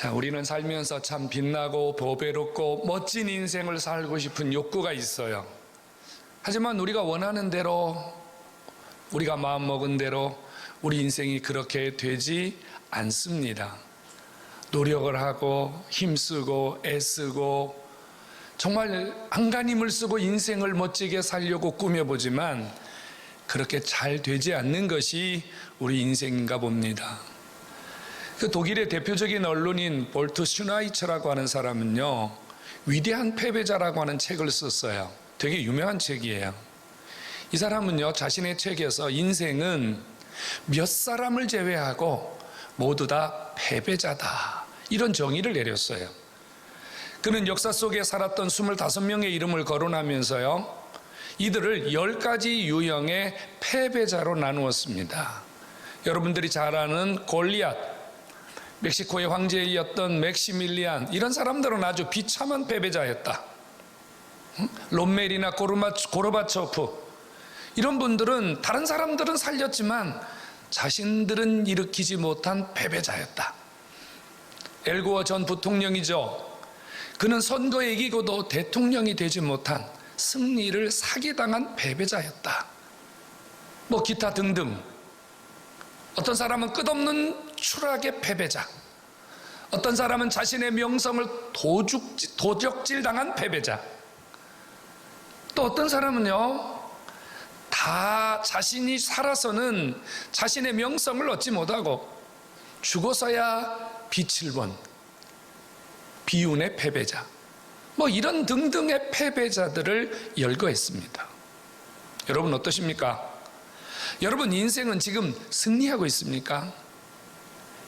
자, 우리는 살면서 참 빛나고 보배롭고 멋진 인생을 살고 싶은 욕구가 있어요. 하지만 우리가 원하는 대로, 우리가 마음먹은 대로 우리 인생이 그렇게 되지 않습니다. 노력을 하고 힘쓰고 애쓰고 정말 안간힘을 쓰고 인생을 멋지게 살려고 꾸며보지만 그렇게 잘 되지 않는 것이 우리 인생인가 봅니다. 그 독일의 대표적인 언론인 볼트 슈나이처라고 하는 사람은요, 위대한 패배자라고 하는 책을 썼어요. 되게 유명한 책이에요. 이 사람은요, 자신의 책에서 인생은 몇 사람을 제외하고 모두 다 패배자다, 이런 정의를 내렸어요. 그는 역사 속에 살았던 25명의 이름을 거론하면서요, 이들을 10가지 유형의 패배자로 나누었습니다. 여러분들이 잘 아는 골리앗, 멕시코의 황제였던 맥시밀리안, 이런 사람들은 아주 비참한 패배자였다. 롬멜이나 고르바초프, 이런 분들은 다른 사람들은 살렸지만 자신들은 일으키지 못한 패배자였다. 엘고어 전 부통령이죠. 그는 선거에 이기고도 대통령이 되지 못한 승리를 사기당한 패배자였다. 뭐 기타 등등. 어떤 사람은 끝없는 추락의 패배자, 어떤 사람은 자신의 명성을 도적질당한 패배자, 또 어떤 사람은요, 다 자신이 살아서는 자신의 명성을 얻지 못하고 죽어서야 빛을 본 비운의 패배자, 뭐 이런 등등의 패배자들을 열거했습니다. 여러분 어떠십니까? 여러분 인생은 지금 승리하고 있습니까?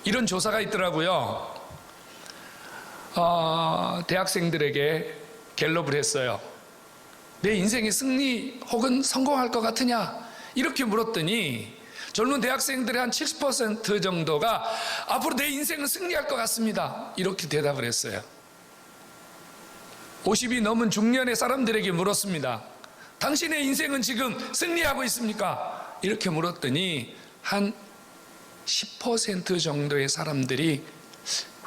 이런 조사가 있더라고요. 대학생들에게 갤럽을 했어요. 내 인생이 승리 혹은 성공할 것 같으냐? 이렇게 물었더니 젊은 대학생들의 한 70% 정도가 앞으로 내 인생은 승리할 것 같습니다, 이렇게 대답을 했어요. 50이 넘은 중년의 사람들에게 물었습니다. 당신의 인생은 지금 승리하고 있습니까? 이렇게 물었더니 한 10% 정도의 사람들이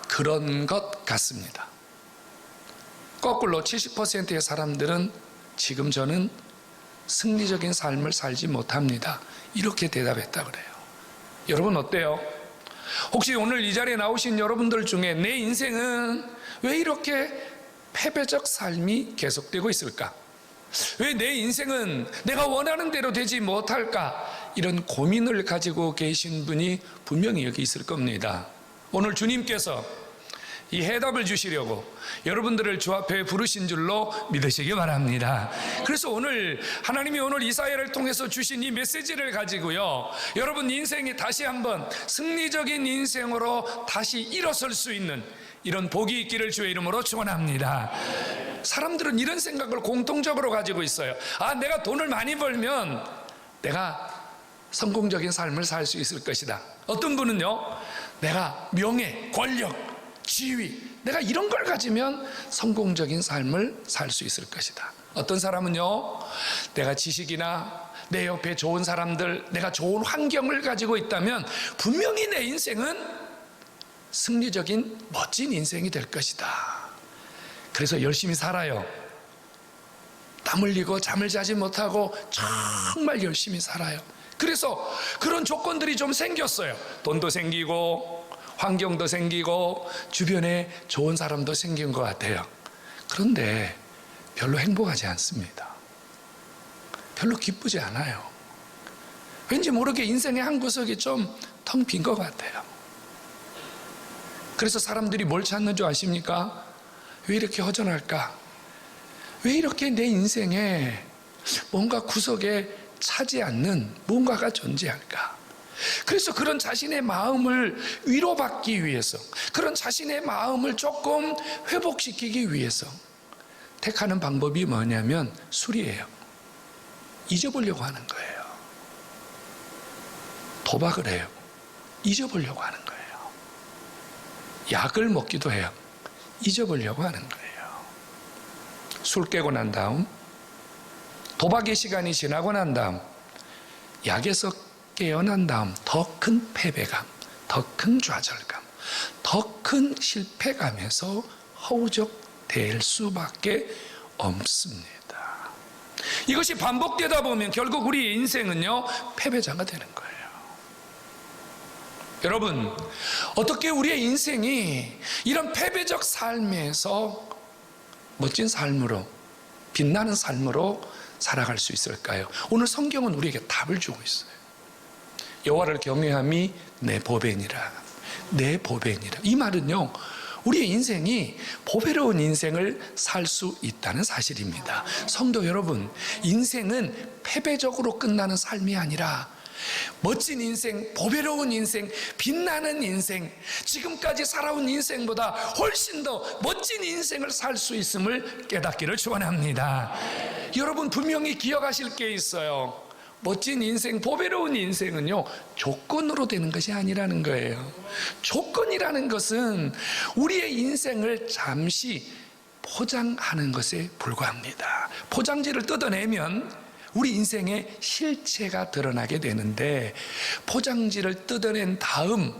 그런 것 같습니다. 거꾸로 70%의 사람들은 지금 저는 승리적인 삶을 살지 못합니다, 이렇게 대답했다 그래요. 여러분 어때요? 혹시 오늘 이 자리에 나오신 여러분들 중에 내 인생은 왜 이렇게 패배적 삶이 계속되고 있을까? 왜 내 인생은 내가 원하는 대로 되지 못할까? 이런 고민을 가지고 계신 분이 분명히 여기 있을 겁니다. 오늘 주님께서 이 해답을 주시려고 여러분들을 주 앞에 부르신 줄로 믿으시기 바랍니다. 그래서 오늘 하나님이 오늘 이사야를 통해서 주신 이 메시지를 가지고요, 여러분 인생이 다시 한번 승리적인 인생으로 다시 일어설 수 있는 이런 복이 있기를 주의 이름으로 축원합니다. 사람들은 이런 생각을 공통적으로 가지고 있어요. 내가 돈을 많이 벌면 내가 성공적인 삶을 살 수 있을 것이다. 어떤 분은요, 내가 명예, 권력, 지위, 내가 이런 걸 가지면 성공적인 삶을 살 수 있을 것이다. 어떤 사람은요, 내가 지식이나 내 옆에 좋은 사람들, 내가 좋은 환경을 가지고 있다면 분명히 내 인생은 승리적인 멋진 인생이 될 것이다. 그래서 열심히 살아요. 땀 흘리고 잠을 자지 못하고 정말 열심히 살아요. 그래서 그런 조건들이 좀 생겼어요. 돈도 생기고 환경도 생기고 주변에 좋은 사람도 생긴 것 같아요. 그런데 별로 행복하지 않습니다. 별로 기쁘지 않아요. 왠지 모르게 인생의 한 구석이 좀 텅 빈 것 같아요. 그래서 사람들이 뭘 찾는 줄 아십니까? 왜 이렇게 허전할까? 왜 이렇게 내 인생에 뭔가 구석에 차지 않는 뭔가가 존재할까? 그래서 그런 자신의 마음을 위로받기 위해서, 그런 자신의 마음을 조금 회복시키기 위해서 택하는 방법이 뭐냐면 술이에요. 잊어보려고 하는 거예요. 도박을 해요. 잊어보려고 하는 거예요. 약을 먹기도 해요. 잊어보려고 하는 거예요. 술 깨고 난 다음, 도박의 시간이 지나고 난 다음, 약에서 깨어난 다음 더 큰 패배감, 더 큰 좌절감, 더 큰 실패감에서 허우적될 수밖에 없습니다. 이것이 반복되다 보면 결국 우리의 인생은요, 패배자가 되는 거예요. 여러분, 어떻게 우리의 인생이 이런 패배적 삶에서 멋진 삶으로, 빛나는 삶으로 살아갈 수 있을까요? 오늘 성경은 우리에게 답을 주고 있어요. 여호와를 경외함이 내 보배니라. 내 보배니라. 이 말은요, 우리의 인생이 보배로운 인생을 살 수 있다는 사실입니다. 성도 여러분, 인생은 패배적으로 끝나는 삶이 아니라 멋진 인생, 보배로운 인생, 빛나는 인생, 지금까지 살아온 인생보다 훨씬 더 멋진 인생을 살 수 있음을 깨닫기를 축원합니다. 여러분, 분명히 기억하실 게 있어요. 멋진 인생, 보배로운 인생은요, 조건으로 되는 것이 아니라는 거예요. 조건이라는 것은 우리의 인생을 잠시 포장하는 것에 불과합니다. 포장지를 뜯어내면 우리 인생의 실체가 드러나게 되는데, 포장지를 뜯어낸 다음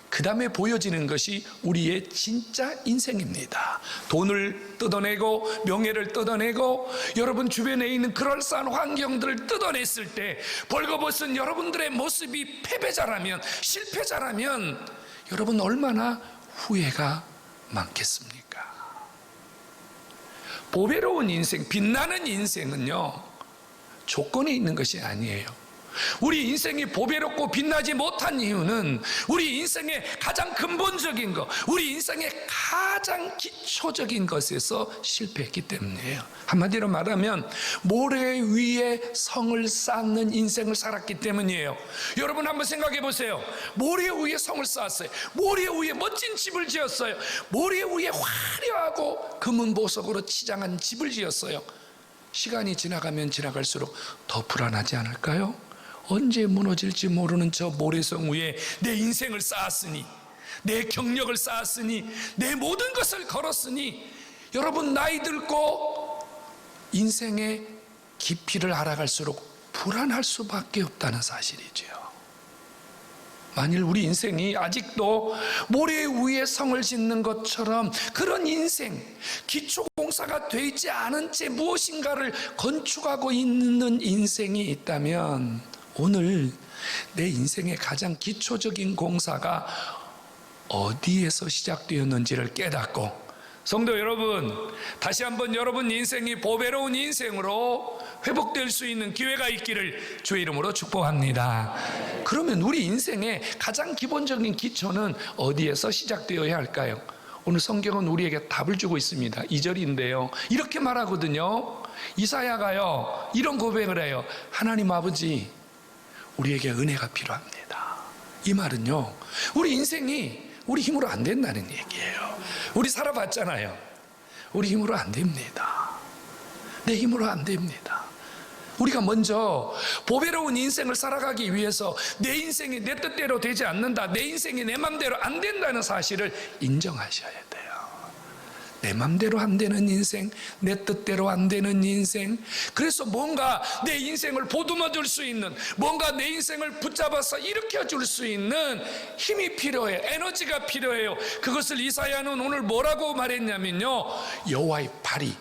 그 다음에 보여지는 것이 우리의 진짜 인생입니다. 돈을 뜯어내고 명예를 뜯어내고 여러분 주변에 있는 그럴싸한 환경들을 뜯어냈을 때 벌거벗은 여러분들의 모습이 패배자라면, 실패자라면 여러분 얼마나 후회가 많겠습니까? 보배로운 인생, 빛나는 인생은요, 조건에 있는 것이 아니에요. 우리 인생이 보배롭고 빛나지 못한 이유는 우리 인생의 가장 근본적인 것, 우리 인생의 가장 기초적인 것에서 실패했기 때문이에요. 한마디로 말하면 모래 위에 성을 쌓는 인생을 살았기 때문이에요. 여러분 한번 생각해 보세요. 모래 위에 성을 쌓았어요. 모래 위에 멋진 집을 지었어요. 모래 위에 화려하고 금은 보석으로 치장한 집을 지었어요. 시간이 지나가면 지나갈수록 더 불안하지 않을까요? 언제 무너질지 모르는 저 모래성 위에 내 인생을 쌓았으니, 내 경력을 쌓았으니, 내 모든 것을 걸었으니, 여러분 나이 들고 인생의 깊이를 알아갈수록 불안할 수밖에 없다는 사실이죠. 만일 우리 인생이 아직도 모래 위에 성을 짓는 것처럼 그런 인생, 기초공사가 되지 않은 채 무엇인가를 건축하고 있는 인생이 있다면, 오늘 내 인생의 가장 기초적인 공사가 어디에서 시작되었는지를 깨닫고, 성도 여러분, 다시 한번 여러분 인생이 보배로운 인생으로 회복될 수 있는 기회가 있기를 주의 이름으로 축복합니다. 그러면 우리 인생의 가장 기본적인 기초는 어디에서 시작되어야 할까요? 오늘 성경은 우리에게 답을 주고 있습니다. 2절인데요, 이렇게 말하거든요. 이사야가요, 이런 고백을 해요. 하나님 아버지, 우리에게 은혜가 필요합니다. 이 말은요, 우리 인생이 우리 힘으로 안 된다는 얘기예요. 우리 살아봤잖아요. 우리 힘으로 안 됩니다. 내 힘으로 안 됩니다. 우리가 먼저 보배로운 인생을 살아가기 위해서 내 인생이 내 뜻대로 되지 않는다, 내 인생이 내 맘대로 안 된다는 사실을 인정하셔야 돼요. 내 맘대로 안 되는 인생, 내 뜻대로 안 되는 인생, 그래서 뭔가 내 인생을 보듬어 줄 수 있는, 뭔가 내 인생을 붙잡아서 일으켜 줄 수 있는 힘이 필요해요. 에너지가 필요해요. 그것을 이사야는 오늘 뭐라고 말했냐면요, 여호와의 발이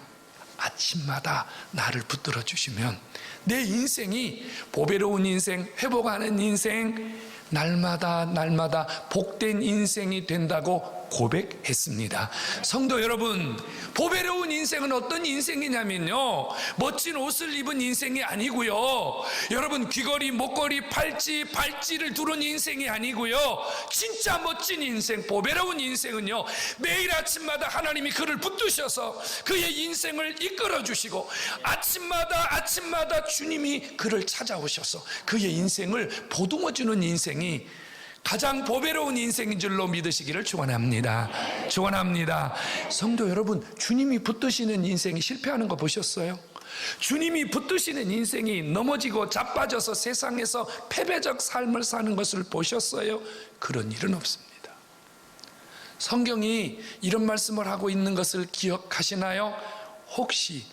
아침마다 나를 붙들어 주시면 내 인생이 보배로운 인생, 회복하는 인생, 날마다 날마다 복된 인생이 된다고 고백했습니다. 성도 여러분, 보배로운 인생은 어떤 인생이냐면요, 멋진 옷을 입은 인생이 아니고요, 여러분 귀걸이, 목걸이, 팔찌, 발찌를 두른 인생이 아니고요, 진짜 멋진 인생, 보배로운 인생은요, 매일 아침마다 하나님이 그를 붙드셔서 그의 인생을 이끌어 주시고, 아침마다 주님이 그를 찾아오셔서 그의 인생을 보듬어 주는 인생이 가장 보배로운 인생인 줄로 믿으시기를 축원합니다. 축원합니다. 성도 여러분, 주님이 붙드시는 인생이 실패하는 거 보셨어요? 주님이 붙드시는 인생이 넘어지고 자빠져서 세상에서 패배적 삶을 사는 것을 보셨어요? 그런 일은 없습니다. 성경이 이런 말씀을 하고 있는 것을 기억하시나요? 혹시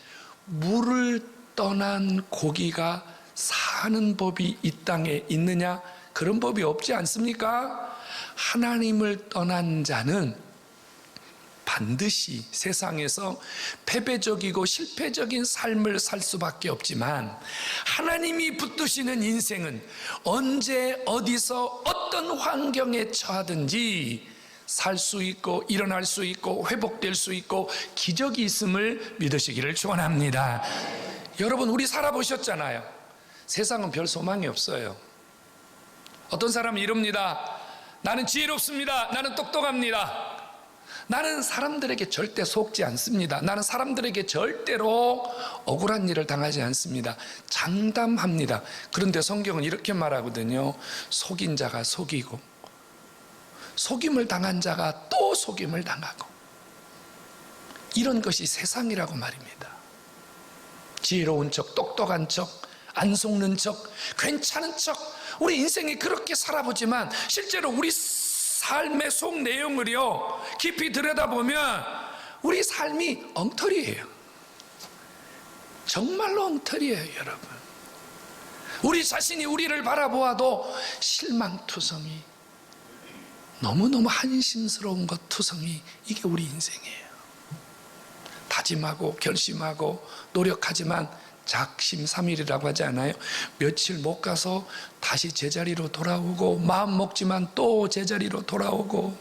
물을 떠난 고기가 사는 법이 이 땅에 있느냐? 그런 법이 없지 않습니까? 하나님을 떠난 자는 반드시 세상에서 패배적이고 실패적인 삶을 살 수밖에 없지만, 하나님이 붙드시는 인생은 언제 어디서 어떤 환경에 처하든지 살 수 있고 일어날 수 있고 회복될 수 있고 기적이 있음을 믿으시기를 축원합니다. 여러분, 우리 살아보셨잖아요. 세상은 별 소망이 없어요. 어떤 사람은 이럽니다. 나는 지혜롭습니다. 나는 똑똑합니다. 나는 사람들에게 절대 속지 않습니다. 나는 사람들에게 절대로 억울한 일을 당하지 않습니다. 장담합니다. 그런데 성경은 이렇게 말하거든요. 속인 자가 속이고 속임을 당한 자가 또 속임을 당하고, 이런 것이 세상이라고 말입니다. 지혜로운 척, 똑똑한 척, 안 속는 척, 괜찮은 척, 우리 인생에 그렇게 살아보지만 실제로 우리 삶의 속 내용을요 깊이 들여다보면 우리 삶이 엉터리예요. 정말로 엉터리예요, 여러분. 우리 자신이 우리를 바라보아도 실망투성이, 너무너무 한심스러운 것 투성이, 이게 우리 인생이에요. 다짐하고 결심하고 노력하지만 작심삼일이라고 하지 않아요? 며칠 못 가서 다시 제자리로 돌아오고, 마음 먹지만 또 제자리로 돌아오고.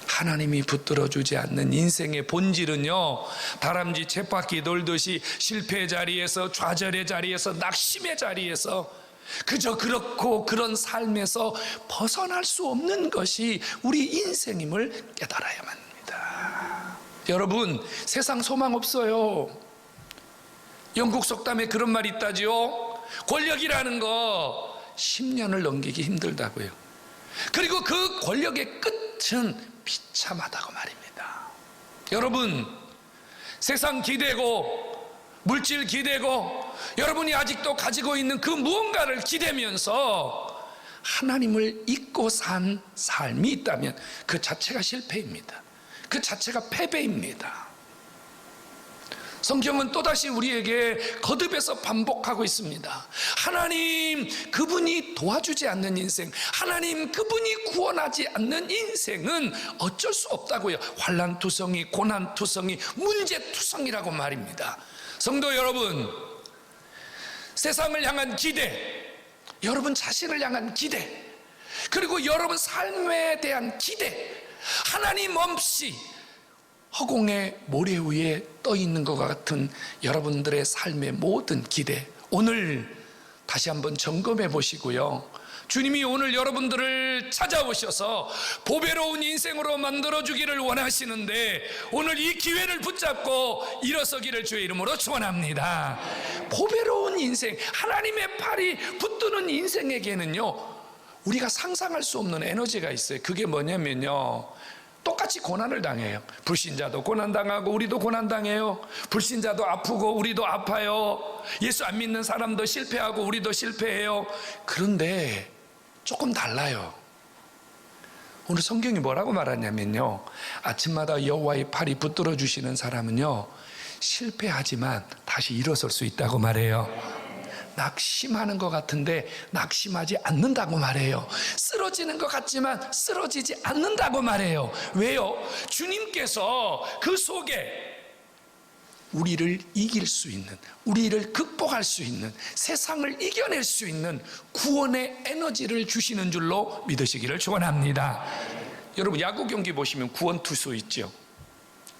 하나님이 붙들어주지 않는 인생의 본질은요, 다람쥐 쳇바퀴 돌듯이 실패의 자리에서, 좌절의 자리에서, 낙심의 자리에서, 그저 그렇고 그런 삶에서 벗어날 수 없는 것이 우리 인생임을 깨달아야만 합니다. 여러분, 세상 소망 없어요. 영국 속담에 그런 말이 있다지요. 권력이라는 거 10년을 넘기기 힘들다고요. 그리고 그 권력의 끝은 비참하다고 말입니다. 여러분, 세상 기대고 물질 기대고 여러분이 아직도 가지고 있는 그 무언가를 기대면서 하나님을 잊고 산 삶이 있다면 그 자체가 실패입니다. 그 자체가 패배입니다. 성경은 또다시 우리에게 거듭해서 반복하고 있습니다. 하나님 그분이 도와주지 않는 인생, 하나님 그분이 구원하지 않는 인생은 어쩔 수 없다고요. 환난투성이, 고난투성이, 문제투성이라고 말입니다. 성도 여러분, 세상을 향한 기대, 여러분 자신을 향한 기대, 그리고 여러분 삶에 대한 기대, 하나님 없이 허공의 모래 위에 떠 있는 것 같은 여러분들의 삶의 모든 기대, 오늘 다시 한번 점검해 보시고요. 주님이 오늘 여러분들을 찾아오셔서 보배로운 인생으로 만들어주기를 원하시는데, 오늘 이 기회를 붙잡고 일어서기를 주의 이름으로 축원합니다. 보배로운 인생, 하나님의 팔이 붙드는 인생에게는요, 우리가 상상할 수 없는 에너지가 있어요. 그게 뭐냐면요, 똑같이 고난을 당해요. 불신자도 고난당하고 우리도 고난당해요. 불신자도 아프고 우리도 아파요. 예수 안 믿는 사람도 실패하고 우리도 실패해요. 그런데 조금 달라요. 오늘 성경이 뭐라고 말하냐면요, 아침마다 여호와의 팔이 붙들어 주시는 사람은요, 실패하지만 다시 일어설 수 있다고 말해요. 낙심하는 것 같은데 낙심하지 않는다고 말해요. 쓰러지는 것 같지만 쓰러지지 않는다고 말해요. 왜요? 주님께서 그 속에 우리를 이길 수 있는, 우리를 극복할 수 있는, 세상을 이겨낼 수 있는 구원의 에너지를 주시는 줄로 믿으시기를 축원합니다. 여러분, 야구 경기 보시면 구원투수 있죠.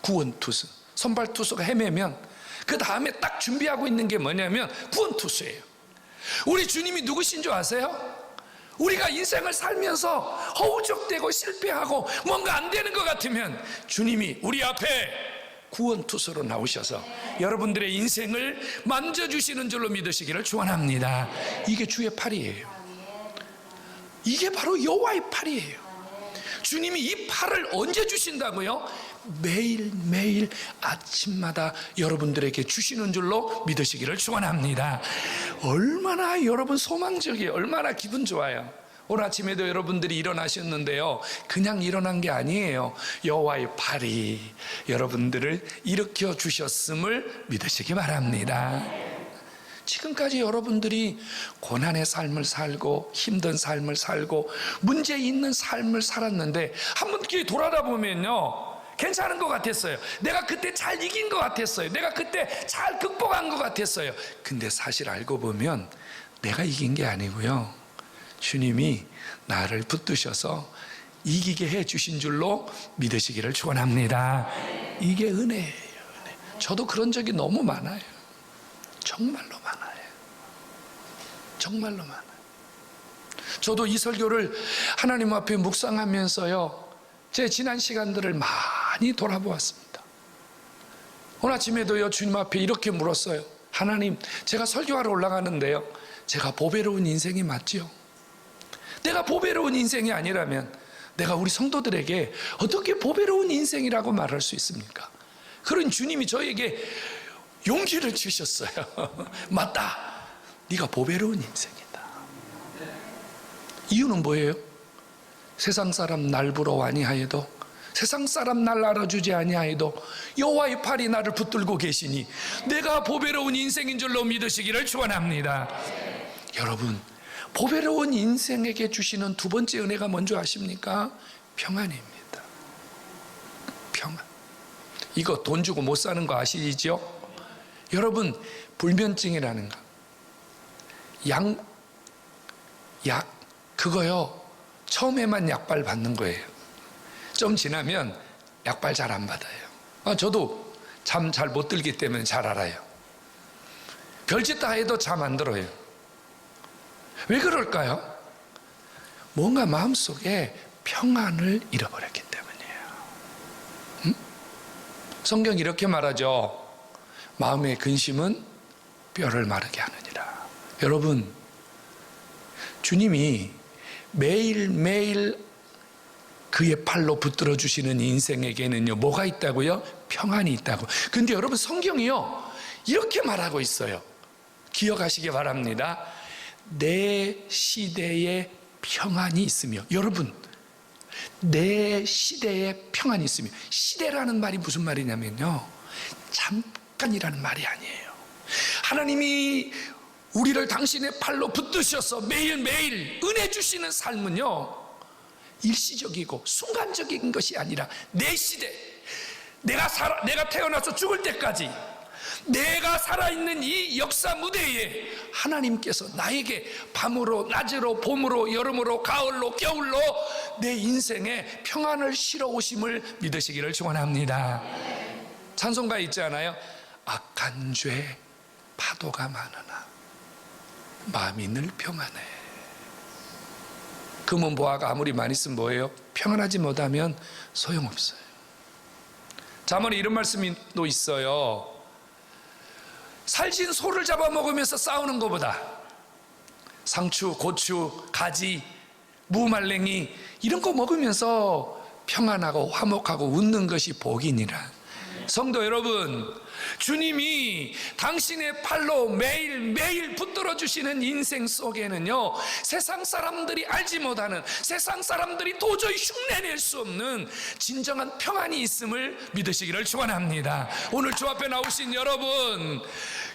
구원투수, 선발투수가 헤매면 그 다음에 딱 준비하고 있는 게 뭐냐면 구원투수예요. 우리 주님이 누구신 줄 아세요? 우리가 인생을 살면서 허우적대고 실패하고 뭔가 안 되는 것 같으면 주님이 우리 앞에 구원투수로 나오셔서 여러분들의 인생을 만져주시는 줄로 믿으시기를 축원합니다. 이게 주의 팔이에요. 이게 바로 여호와의 팔이에요. 주님이 이 팔을 언제 주신다고요? 매일매일 아침마다 여러분들에게 주시는 줄로 믿으시기를 축원합니다. 얼마나 여러분 소망적이에요. 얼마나 기분 좋아요. 오늘 아침에도 여러분들이 일어나셨는데요, 그냥 일어난 게 아니에요. 여호와의 팔이 여러분들을 일으켜 주셨음을 믿으시기 바랍니다. 지금까지 여러분들이 고난의 삶을 살고 힘든 삶을 살고 문제 있는 삶을 살았는데 한번 이렇게 돌아다보면요, 괜찮은 것 같았어요. 내가 그때 잘 이긴 것 같았어요. 내가 그때 잘 극복한 것 같았어요. 근데 사실 알고 보면 내가 이긴 게 아니고요, 주님이 나를 붙드셔서 이기게 해주신 줄로 믿으시기를 축원합니다. 이게 은혜예요, 은혜. 저도 그런 적이 너무 많아요. 정말로 많아요. 정말로 많아요. 저도 이 설교를 하나님 앞에 묵상하면서요, 제 지난 시간들을 많이 돌아보았습니다. 오늘 아침에도요, 주님 앞에 이렇게 물었어요. 하나님, 제가 설교하러 올라가는데요, 제가 보배로운 인생이 맞지요? 내가 보배로운 인생이 아니라면 내가 우리 성도들에게 어떻게 보배로운 인생이라고 말할 수 있습니까? 그런 주님이 저에게 용기를 주셨어요. 맞다, 네가 보배로운 인생이다. 이유는 뭐예요? 세상 사람 날 부러워 아니하여도, 세상 사람 날 알아주지 아니하여도 여호와의 팔이 나를 붙들고 계시니 내가 보배로운 인생인 줄로 믿으시기를 축원합니다. 여러분, 보배로운 인생에게 주시는 두 번째 은혜가 뭔지 아십니까? 평안입니다. 평안. 이거 돈 주고 못 사는 거 아시죠? 여러분, 불면증이라는 거, 약 그거요, 처음에만 약발 받는 거예요. 좀 지나면 약발 잘 안 받아요. 저도 잠 잘 못 들기 때문에 잘 알아요. 별짓 다 해도 잠 안 들어요. 왜 그럴까요? 뭔가 마음속에 평안을 잃어버렸기 때문이에요. 성경 이렇게 말하죠. 마음의 근심은 뼈를 마르게 하느니라. 여러분, 주님이 매일매일 그의 팔로 붙들어 주시는 인생에게는요, 뭐가 있다고요? 평안이 있다고. 근데 여러분, 성경이요, 이렇게 말하고 있어요. 기억하시기 바랍니다. 내 시대에 평안이 있으며. 여러분, 내 시대에 평안이 있으며. 시대라는 말이 무슨 말이냐면요, 잠깐이라는 말이 아니에요. 하나님이 우리를 당신의 팔로 붙드셔서 매일매일 은혜 주시는 삶은요, 일시적이고 순간적인 것이 아니라 내 시대, 내가 태어나서 죽을 때까지 내가 살아있는 이 역사 무대에 하나님께서 나에게 밤으로 낮으로 봄으로 여름으로 가을로 겨울로 내 인생에 평안을 실어 오심을 믿으시기를 축원합니다. 찬송가 있잖아요. 악한 죄 파도가 많으나 마음이 늘 평안해. 금은 보화가 아무리 많이 쓰면 뭐예요? 평안하지 못하면 소용없어요. 잠언에 이런 말씀이 또 있어요. 살찐 소를 잡아먹으면서 싸우는 것보다 상추, 고추, 가지, 무말랭이 이런 거 먹으면서 평안하고 화목하고 웃는 것이 복이니라. 성도 여러분, 주님이 당신의 팔로 매일매일 붙들어 주시는 인생 속에는요, 세상 사람들이 알지 못하는, 세상 사람들이 도저히 흉내낼 수 없는 진정한 평안이 있음을 믿으시기를 축원합니다. 오늘 주 앞에 나오신 여러분,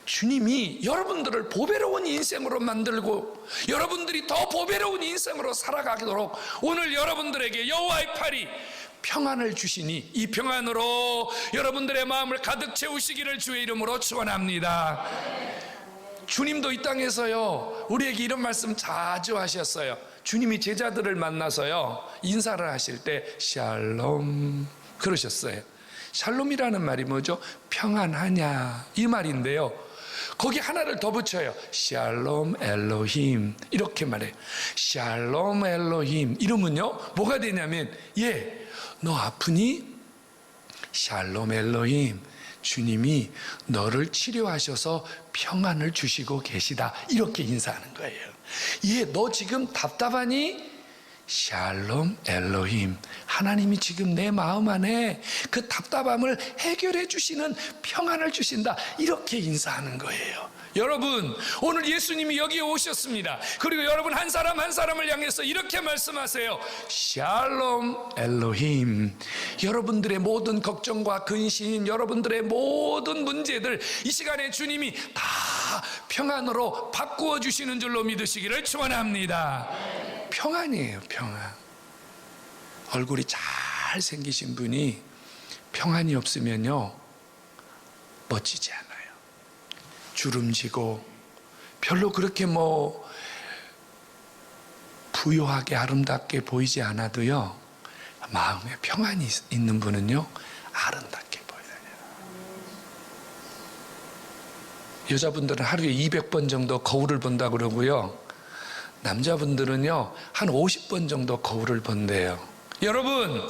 주님이 여러분들을 보배로운 인생으로 만들고 여러분들이 더 보배로운 인생으로 살아가도록 오늘 여러분들에게 여호와의 팔이 평안을 주시니 이 평안으로 여러분들의 마음을 가득 채우시기를 주의 이름으로 축원합니다. 주님도 이 땅에서요, 우리에게 이런 말씀 자주 하셨어요. 주님이 제자들을 만나서요, 인사를 하실 때 샬롬 그러셨어요. 샬롬이라는 말이 뭐죠? 평안하냐 이 말인데요, 거기 하나를 더 붙여요. 샬롬 엘로힘 이렇게 말해요. 샬롬 엘로힘 이러면요, 뭐가 되냐면, 너 아프니? 샬롬 엘로힘, 주님이 너를 치료하셔서 평안을 주시고 계시다, 이렇게 인사하는 거예요. 너 지금 답답하니? 샬롬 엘로힘, 하나님이 지금 내 마음 안에 그 답답함을 해결해 주시는 평안을 주신다, 이렇게 인사하는 거예요. 여러분, 오늘 예수님이 여기에 오셨습니다. 그리고 여러분 한 사람 한 사람을 향해서 이렇게 말씀하세요. 샬롬 엘로힘. 여러분들의 모든 걱정과 근심, 여러분들의 모든 문제들 이 시간에 주님이 다 평안으로 바꾸어 주시는 줄로 믿으시기를 축원합니다. 평안이에요, 평안. 얼굴이 잘 생기신 분이 평안이 없으면요 멋지지 않아요. 주름지고 별로 그렇게 부유하게 아름답게 보이지 않아도요 마음에 평안이 있는 분은요 아름답게 보여요. 여자분들은 하루에 200번 정도 거울을 본다 그러고요, 남자분들은요 한 50번 정도 거울을 본대요. 여러분,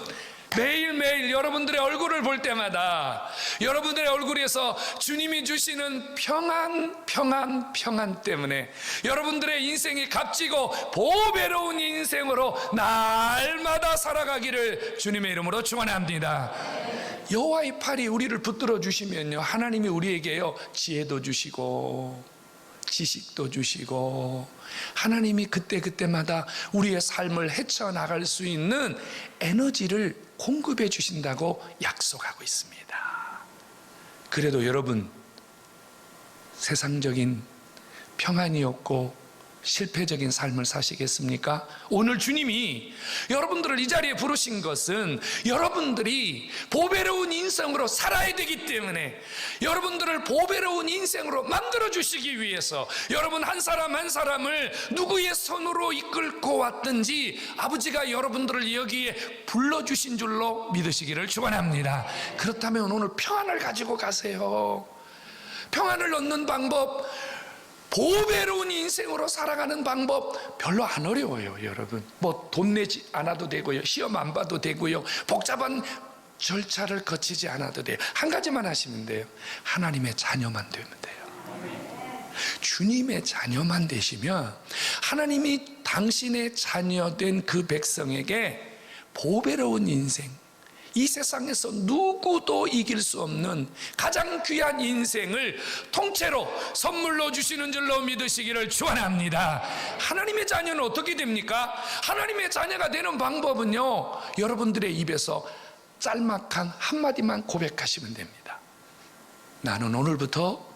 매일매일 여러분들의 얼굴을 볼 때마다 여러분들의 얼굴에서 주님이 주시는 평안 때문에 여러분들의 인생이 값지고 보배로운 인생으로 날마다 살아가기를 주님의 이름으로 축원합니다. 여호와의 팔이 우리를 붙들어 주시면요 하나님이 우리에게요 지혜도 주시고 지식도 주시고 하나님이 그때마다 우리의 삶을 헤쳐나갈 수 있는 에너지를 공급해 주신다고 약속하고 있습니다. 그래도 여러분, 세상적인 평안이 없고 실패적인 삶을 사시겠습니까? 오늘 주님이 여러분들을 이 자리에 부르신 것은 여러분들이 보배로운 인생으로 살아야 되기 때문에, 여러분들을 보배로운 인생으로 만들어 주시기 위해서 여러분 한 사람 한 사람을 누구의 손으로 이끌고 왔든지 아버지가 여러분들을 여기에 불러주신 줄로 믿으시기를 축원합니다. 그렇다면 오늘 평안을 가지고 가세요. 평안을 얻는 방법, 보배로운 인생으로 살아가는 방법 별로 안 어려워요. 여러분, 돈 내지 않아도 되고요, 시험 안 봐도 되고요, 복잡한 절차를 거치지 않아도 돼요. 한 가지만 하시면 돼요. 하나님의 자녀만 되면 돼요. 주님의 자녀만 되시면 하나님이 당신의 자녀된 그 백성에게 보배로운 인생, 이 세상에서 누구도 이길 수 없는 가장 귀한 인생을 통째로 선물로 주시는 줄로 믿으시기를 축원합니다. 하나님의 자녀는 어떻게 됩니까? 하나님의 자녀가 되는 방법은요 여러분들의 입에서 짤막한 한마디만 고백하시면 됩니다. 나는 오늘부터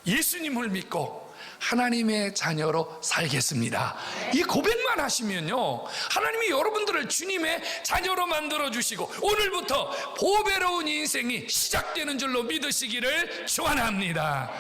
예수님을 믿고 하나님의 자녀로 살겠습니다. 이 고백만 하시면요 하나님이 여러분들을 주님의 자녀로 만들어 주시고 오늘부터 보배로운 인생이 시작되는 줄로 믿으시기를 축원합니다.